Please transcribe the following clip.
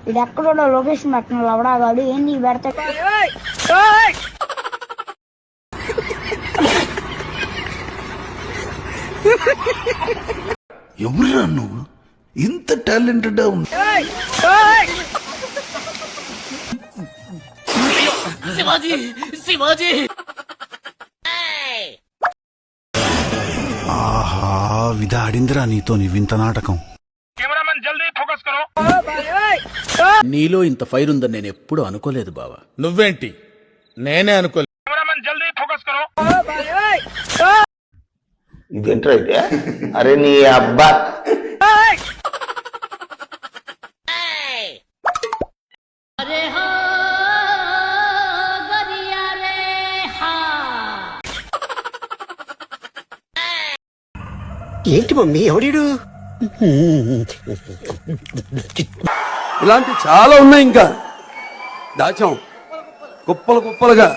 ఇది ఎక్కడో లొకేషన్ పెట్టిన లవడాగాడు ఏంది పెడతా. ఎవరురా నువ్వు ఇంత టాలెంటెడ్ ఉంది? ఆహా విధాడిందిరా నీతో నీ వింత నాటకం. నీలో ఇంత ఫైర్ ఉందని నేను ఎప్పుడు అనుకోలేదు బావా. నువ్వేంటి, నేనే అనుకోలేదు. ఇదేంట్రా అయితే? అరే నీ అబ్బా ఏంటి మమ్మీ ఎవడీడు? ఇలాంటి చాలా ఉన్నాయి, ఇంకా దాచాం కుప్పలు కుప్పలుగా.